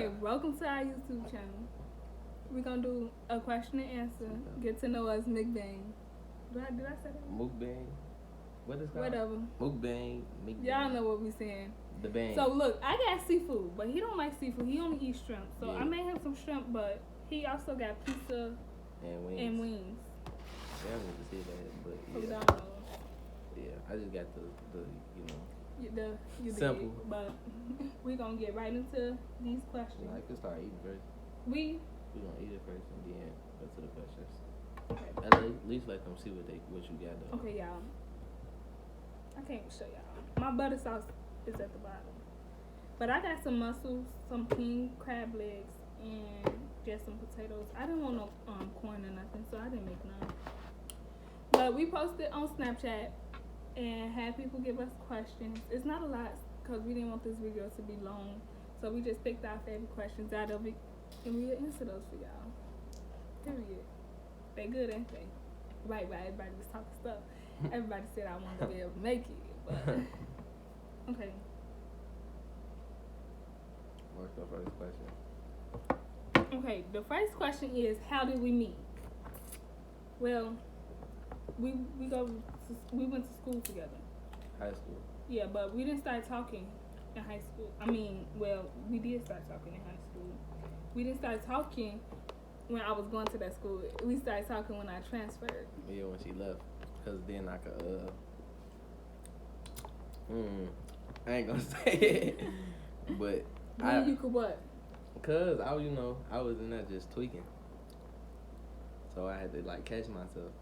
Okay, welcome to our YouTube channel. We're gonna do a question and answer. Get to know us, Mukbang. Did I say that? Mukbang. What is that? Whatever. Mukbang. Y'all know what we saying. The bang. So look, I got seafood, but he don't like seafood. He only eats shrimp. So Yeah. I made him some shrimp, but he also got pizza and wings. Yeah, I need to see that, but yeah. Yeah, I just got the simple. But we gonna get right into these questions. I can start eating first. We gonna eat it first and then go to the questions. Okay. At least let them see what you got though. Okay, y'all. I can't show y'all. My butter sauce is at the bottom. But I got some mussels, some king crab legs, and just some potatoes. I didn't want no corn or nothing, so I didn't make none. But we posted on Snapchat and had people give us questions. It's not a lot because we didn't want this video to be long. So we just picked our favorite questions out of it and we'll answer those for y'all. Period. They good, ain't they? Right, everybody was talking stuff. Everybody said I wanted to be able to make it, but okay. What's the first question? Okay, the first question is, how did we meet? Well, we went to school together. High school. Yeah, but we didn't start talking in high school. I mean, well, we did start talking in high school. We didn't start talking when I was going to that school. We started talking when I transferred. Yeah, when she left. Because then I could, I ain't gonna say it. But you could what? Because I was in there just tweaking. So I had to, catch myself.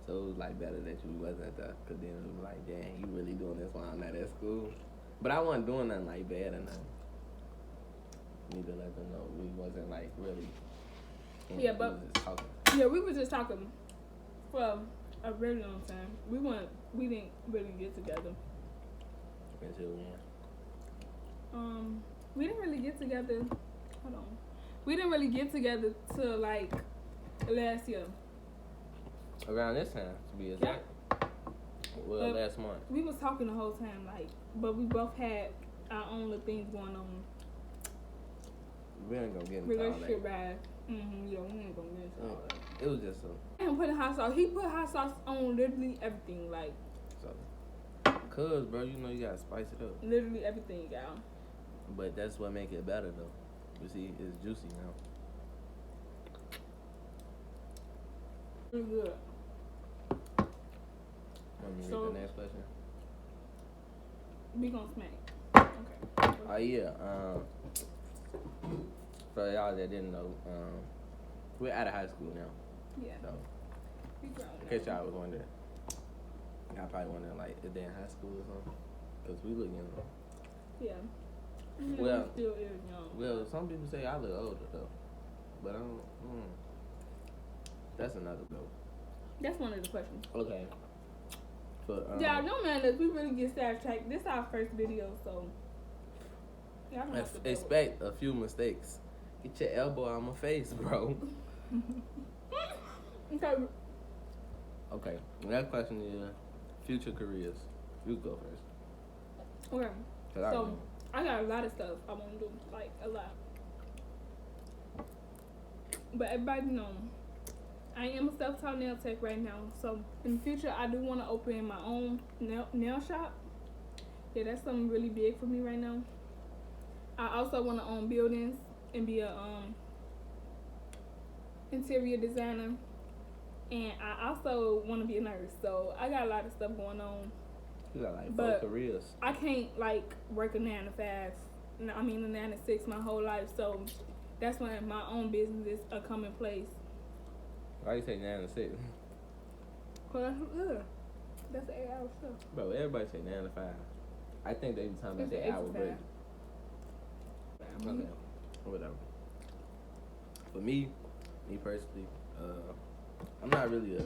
So it was, better that you wasn't there. Because then it was like, dang, you really doing this while I'm not at school. But I wasn't doing nothing, bad or nothing. Need to let them know we wasn't, really... Yeah, but... Yeah, we were just talking for a really long time. We didn't really get together. Until when? We didn't really get together... Hold on. We didn't really get together till, last year. Around this time, to be exact. Yeah. Well, last month. We was talking the whole time, but we both had our own little things going on. We ain't gonna get into all that. Relationship bad. Yeah, we ain't gonna get into all that. It was just Him putting hot sauce. He put hot sauce on literally everything, So, cause, bro, you gotta spice it up. Literally everything, y'all. But that's what make it better, though. You see, it's juicy now. Really good. Want me to read the next question? We gonna smack. Okay. Oh, yeah. For y'all that didn't know, we're out of high school now. Yeah. So, we grown in case y'all was wondering, y'all probably wondering, is they in high school or something? Because we look young. Yeah. Well, we still is young. Well, some people say I look older, though. But I don't, that's another though. That's one of the questions. Okay. But, y'all know, man, that we really get sidetracked. This is our first video, so y'all don't have to expect a few mistakes. Get your elbow out my face, bro. Okay. Next question is future careers. You go first. Okay. So I got a lot of stuff I want to do, a lot. But everybody know I am a self-taught nail tech right now. So in the future, I do want to open my own nail shop. Yeah, that's something really big for me right now. I also want to own buildings and be a interior designer. And I also want to be a nurse. So I got a lot of stuff going on. You got both careers. I can't work a 9 to 5. I mean a 9 to 6 my whole life. So that's when my own business is come in place. Why you say 9 to 6? Cause that's the 8-hour stuff. Bro, everybody say 9 to 5. I think they be talking about the hour break. Okay, whatever. For me personally, I'm not really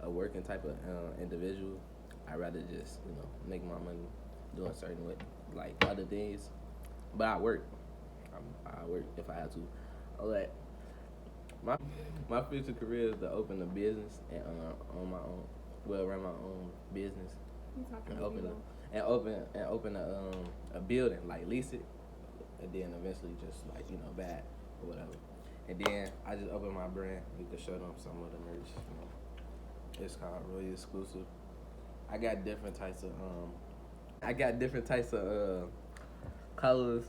a working type of individual. I'd rather just, make my money doing certain other things. But I work. I work if I have to. Okay. My future career is to open a business and on my own, run my own business and open a building, lease it and then eventually just like bad or whatever. And then I just opened my brand. You can show them some of the merch. It's called Really Exclusive. I got different types of colors,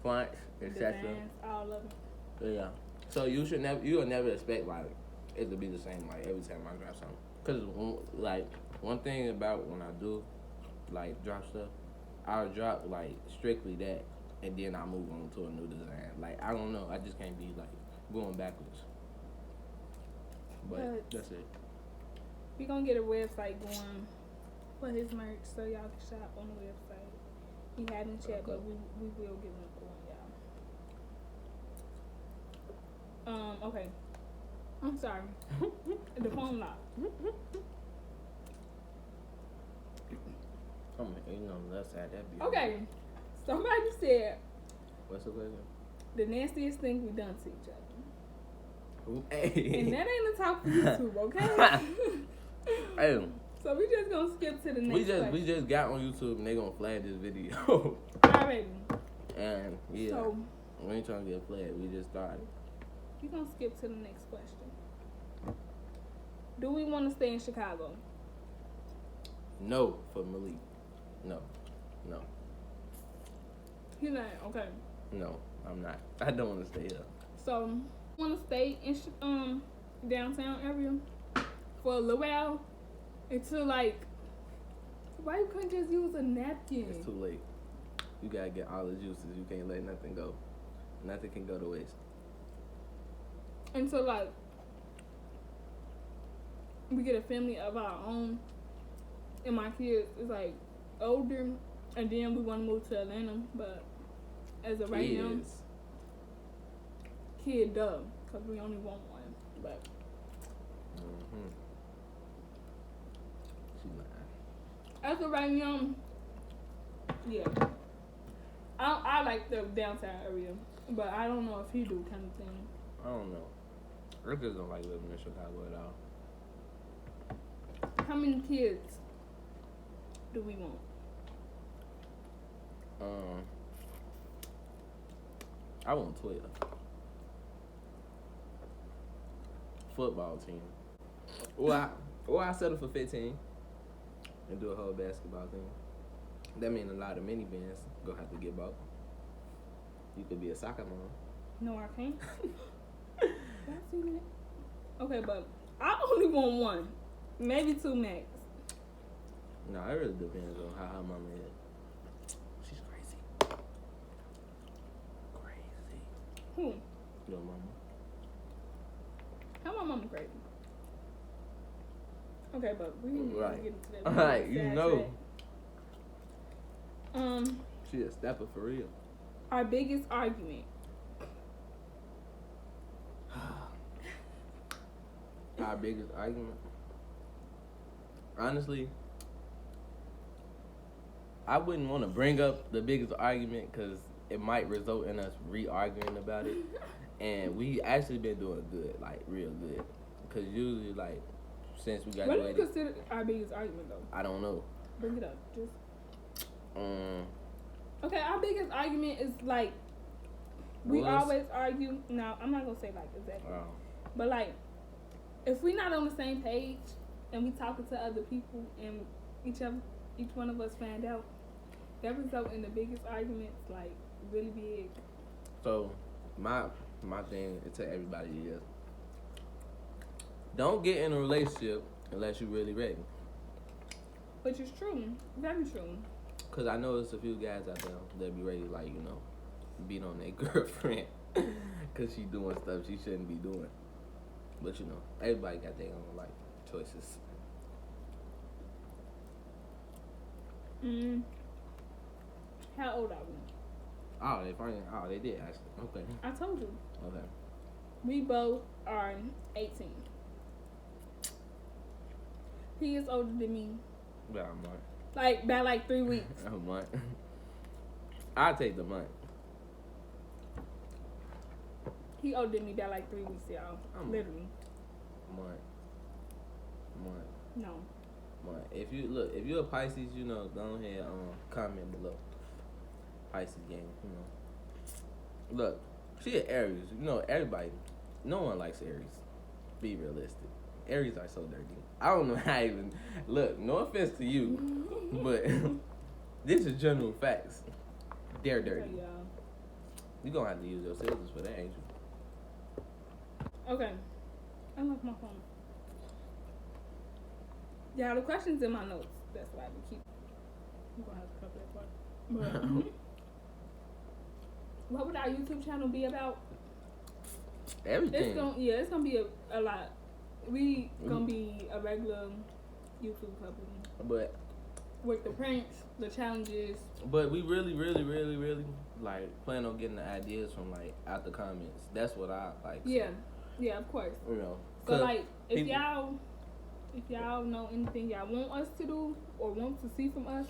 fonts, etc. Designs, all of it. Yeah. So you'll never expect like it to be the same like every time I drop something. Cause like one thing about when I do like drop stuff, I'll drop like strictly that, and then I move on to a new design. Like I don't know, I just can't be like going backwards. But that's it. We gonna get a website going for his merch so y'all can shop on the website. We haven't yet, but we will get one going, y'all. Okay. I'm sorry. The phone locked. Let's add that. Okay. Somebody said What's the question? the nastiest thing we done to each other. Hey. And that ain't the top for YouTube, okay? Hey. So we just gonna skip to the next We just got on YouTube and they gonna flag this video. Alrighty. And yeah, So we ain't trying to get flagged. We just started. we gonna skip to the next question. Do we want to stay in Chicago? No for Malik. No. He's not okay. No, I'm not. I don't want to stay here. So want to stay in downtown area for a little while until like why you couldn't just use a napkin? It's too late. You gotta get all the juices. You can't let nothing go. Nothing can go to waste. Until like we get a family of our own, and my kids is like older, and then we want to move to Atlanta. But as of right now, kid dub, because we only want one. But as of right now, yeah, I like the downtown area, but I don't know if he do kind of thing. I don't know. I just don't like living in Chicago at all. How many kids do we want? I want 12. Football team. Or I settle for 15 and do a whole basketball team. That means a lot of minivans gonna have to get bought. You could be a soccer mom. No, I can't. I see that. Okay, but I only want one, maybe two max. No, it really depends on how her mama is. She's crazy. Crazy. Who? Your mama. How my mama crazy? Okay, but we didn't Right. get into that. Alright, you know. Track. She a stepper for real. Our biggest argument. Our biggest argument. Honestly, I wouldn't want to bring up the biggest argument because it might result in us re-arguing about it. And we actually been doing good, like real good. Because usually, like, since we got What do you consider our biggest argument, though? I don't know. Bring it up. Okay, our biggest argument is, like, we always argue. No, I'm not going to say, like, exactly. But, like, if we're not on the same page and we talking to other people and each one of us find out, that result in the biggest arguments, like, really big. So, my thing to everybody is, don't get in a relationship unless you're really ready. Which is true. Very true. Because I know there's a few guys out there that be ready to, like, beat on their girlfriend because she doing stuff she shouldn't be doing. But, everybody got their own, like, choices. How old are we? Oh, they did actually. Okay. I told you. Okay. We both are 18. He is older than me. About a month. By 3 weeks. A month. I'll take the month. He older than me by 3 weeks, y'all. Literally. Month. No. Month. If you're a Pisces, go ahead comment below. Pisces gang, you know. Look, she an Aries. You know, everybody, no one likes Aries. Be realistic. Aries are so dirty. I don't know how even. Look, no offense to you, but this is general facts. They're dirty. Okay, You gonna have to use your scissors for that, ain't you? okay. I left my phone. Yeah, the questions in my notes. That's why we keep. I'm gonna have to cut that part. But what would our YouTube channel be about? Everything. It's gonna be a lot. We gonna be a regular YouTube couple. But with the pranks, the challenges. But we really like plan on getting the ideas from like out the comments. That's what I like. Yeah, yeah, of course. You know. So like, if y'all know anything y'all want us to do or want to see from us,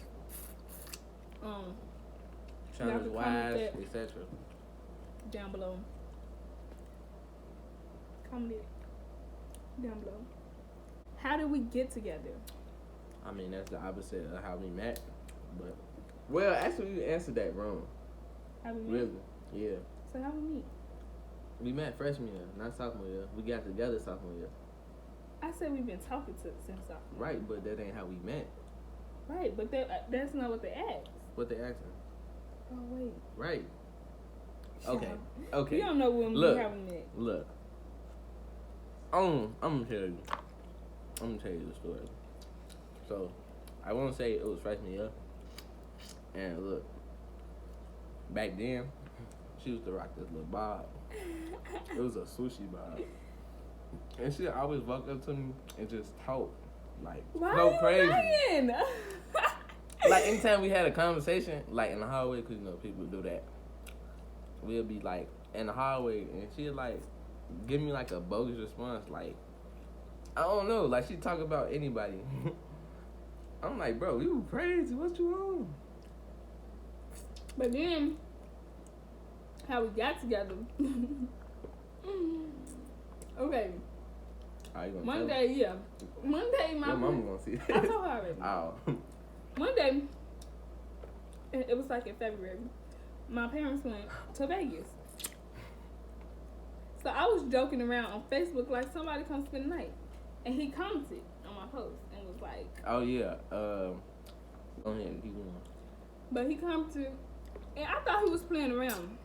challenge wise, etc. Down below. Comment it down below. How did we get together? I mean, that's the opposite of how we met. But well, actually, you answered that wrong. How we met? Really? Yeah. So how we meet? We met freshman year, not sophomore year. We got together sophomore year. I said we've been talking since sophomore. Right, but that ain't how we met. Right, but that's not what they asked. What they asking? Oh wait. Right. Okay. Okay. You don't know when how we met. Look. I'm gonna tell you. I'm gonna tell you the story. So, I won't say it was freshman year. And look, back then, she used to rock this little bob. It was a sushi bob. And she always walk up to me and just talk. Like, go crazy. Lying? Like, anytime we had a conversation, like in the hallway, because, you know, people do that. We'll be, like, in the hallway, and she'll, like, give me, like, a bogus response. Like, I don't know. Like, she talk about anybody. I'm like, bro, you crazy. What you on? But then, how we got together. Okay. One day, my mama gonna see it. I told her already. Oh. One day, it was like in February, my parents went to Vegas. So I was joking around on Facebook like somebody come spend the night. And he commented on my post and was like, oh yeah, go ahead, keep going. But he commented, and I thought he was playing around.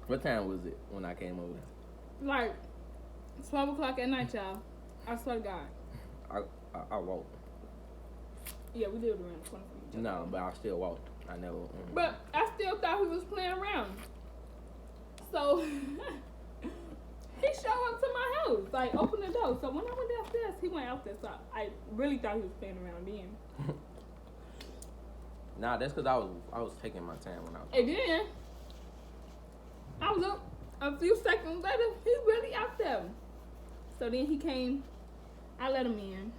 What time was it when I came over? Like 12 o'clock at night, y'all. I swear to God. I walked. Yeah, we did around 20 minutes. No, but I still walked. I never. But I still thought he was playing around. So he showed up to my house, like opened the door. So when I went downstairs, he went out there. So I really thought he was playing around then. Nah, that's because I was taking my time when I was. And then I was up a few seconds later. He really out there. So then he came. I let him in.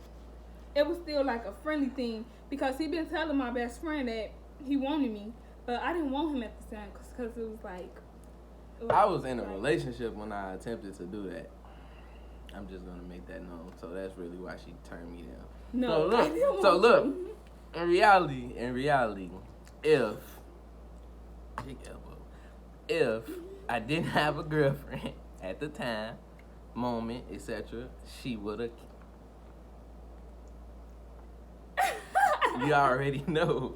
It was still like a friendly thing because he been telling my best friend that he wanted me, but I didn't want him at the time because it was like. I was in a relationship when I attempted to do that. I'm just gonna make that known. So that's really why she turned me down. No, so look. In reality, if I didn't have a girlfriend at the time, moment, etc., she would have. You already know.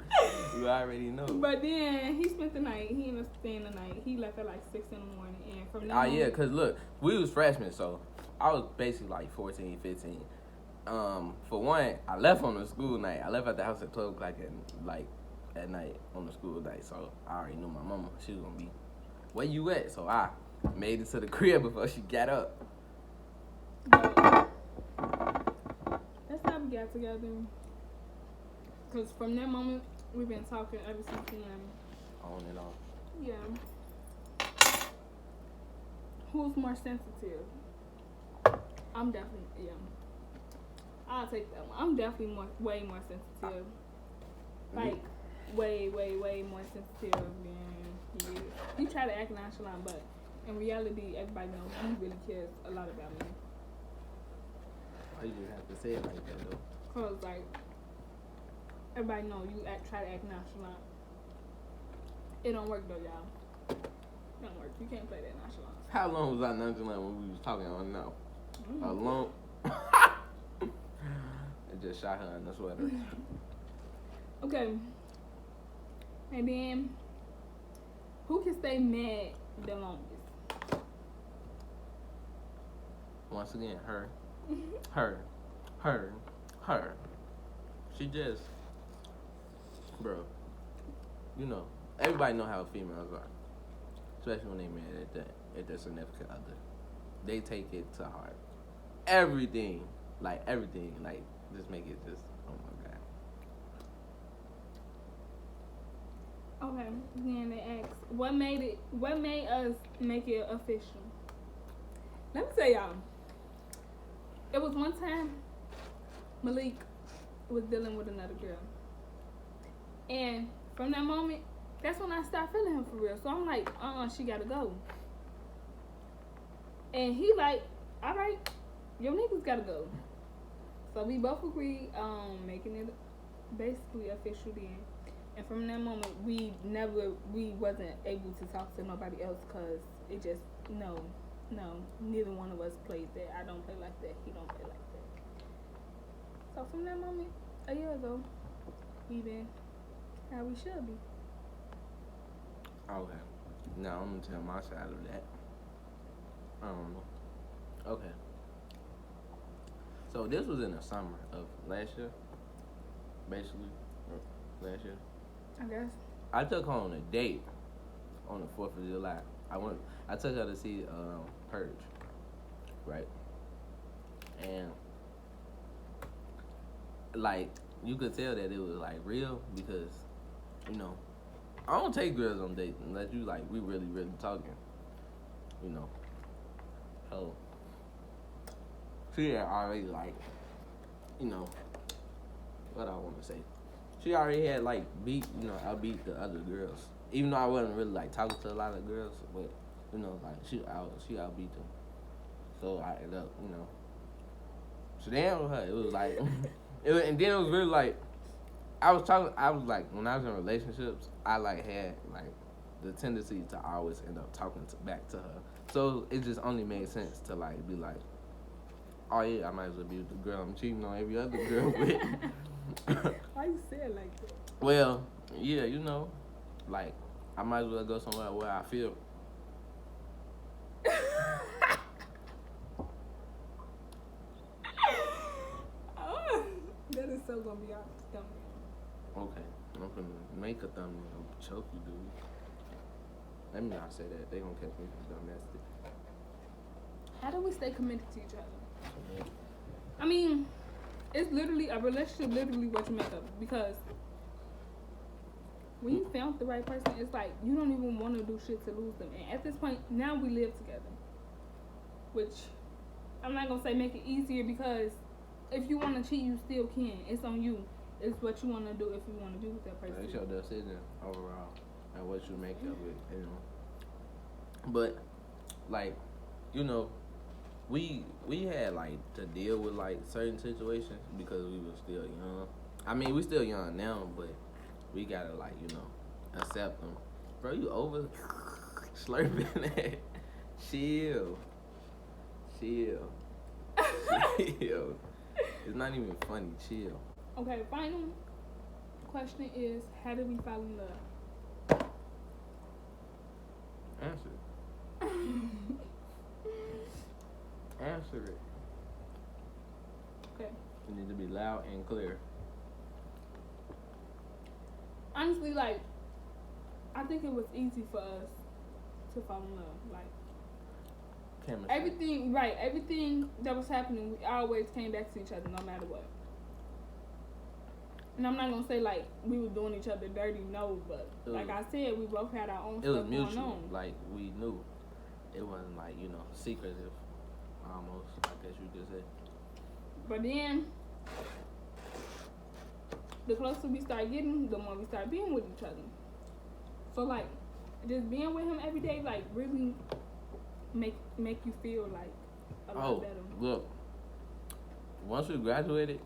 But then he spent the night. He ended up staying the night. He left at like 6 in the morning. And from then yeah, because look, we was freshmen, so I was basically like 14, 15. For one, I left on a school night. I left at the house at 12 o'clock at night on the school night. So I already knew my mama. She was gonna be, where you at? So I made it to the crib before she got up. But that's how we got together. Because from that moment, we've been talking ever since then. On and off. Yeah. Who's more sensitive? I'm definitely, yeah. I'll take that one. I'm definitely way more sensitive. Like, way more sensitive than he is. He try to act nonchalant, but in reality, everybody knows he really cares a lot about me. Why you have to say it like that, though? Because, like, everybody know you try to act nonchalant. It don't work though, y'all. It don't work. You can't play that nonchalant. How long was I nonchalant when we was talking on now? A long. It just shot her in the sweater. Okay. And then, who can stay mad the longest? Once again, her. She just, bro. You know, everybody know how females are, especially when they mad at their significant other. They take it to heart. Everything, like just make it just. Oh my god. Okay. Then they ask, what made us make it official? Let me tell y'all. It was one time Malik was dealing with another girl. And from that moment, that's when I started feeling him for real. So I'm like, she gotta go. And he like, all right, your niggas gotta go. So we both agreed on making it basically official then. And from that moment, we wasn't able to talk to nobody else because it just, no, neither one of us played that. I don't play like that. He don't play like that. So from that moment, a year ago, we been how we should be. Okay. Now I'm gonna tell my side of that. Okay. So this was in the summer of last year, basically. Last year. I guess. I took her on a date on the 4th of July. I took her to see Purge, right? And like you could tell that it was like real because, you know, I don't take girls on dates unless you like we really talking. You know. So she had already like, you know, what I want to say. She already had like I beat the other girls. Even though I wasn't really like talking to a lot of girls, but you know, like she outbeat them. So I ended up, you know. So then with her, it was like, and then it was really like, I was like, when I was in relationships, I like had like the tendency to always end up talking back to her. So it just only made sense to like be like, oh yeah, I might as well be with the girl I'm cheating on every other girl with. Why you say it like that? Well, yeah, you know, like I might as well go somewhere where I feel. That is so gonna be our thumbnail. Okay, I'm gonna make a thumbnail. Choke you, dude. Let me not say that. They gonna catch me for domestic. How do we stay committed to each other? I mean, it's literally a relationship. Literally, what you make of it. Because when you found the right person, it's like you don't even want to do shit to lose them. And at this point, now we live together. Which I'm not gonna say make it easier because if you want to cheat, you still can. It's on you. It's what you want to do if you want to be with that person. It's your decision overall and what you make of it, you know. But like, you know, we had like to deal with like certain situations because we were still young. I mean, we still young now, but we gotta like, you know, accept them. Bro, you over slurping that? Chill. It's not even funny. Chill. Okay, final question is, how did we fall in love? Answer it. Answer it. Okay. You need to be loud and clear. Honestly, like, I think it was easy for us to fall in love. Like, Chemistry. everything that was happening, we always came back to each other no matter what. And I'm not gonna say like we were doing each other dirty, no, but like I said, we both had our own stuff going on. It was mutual, like we knew. It wasn't like, you know, secretive, almost, I guess you could say. But then, the closer we start getting, the more we start being with each other. So like, just being with him every day, like really make you feel like a lot better. Look, once we graduated,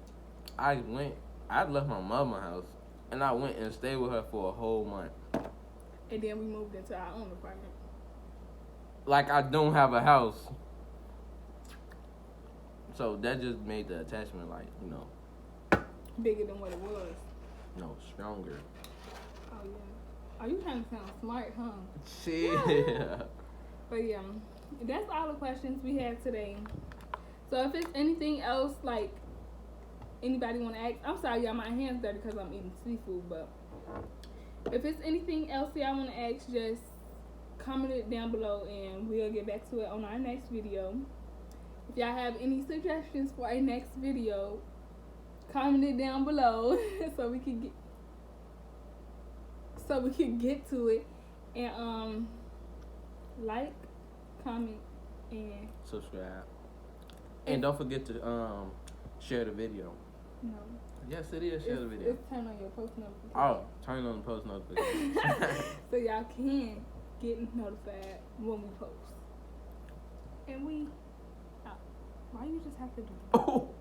I left my mama's house and I went and stayed with her for a whole month. And then we moved into our own apartment. Like I don't have a house. So that just made the attachment like, you know, Bigger than what it was. no, stronger. Oh, yeah. Are you trying to sound smart, huh? Shit. But yeah, that's all the questions we had today. So if it's anything else, like, anybody want to ask, I'm sorry, y'all, my hands dirty because I'm eating seafood, but if it's anything else y'all want to ask, just comment it down below and we'll get back to it on our next video. If y'all have any suggestions for our next video, comment it down below so we can get to it. And like, comment, and Subscribe. And don't forget to share the video. no. Yes, it is. Share the video. It's turn on your post notifications. Oh, turn on the post notifications. So y'all can get notified when we post. And we out. Why you just have to do that? Oh.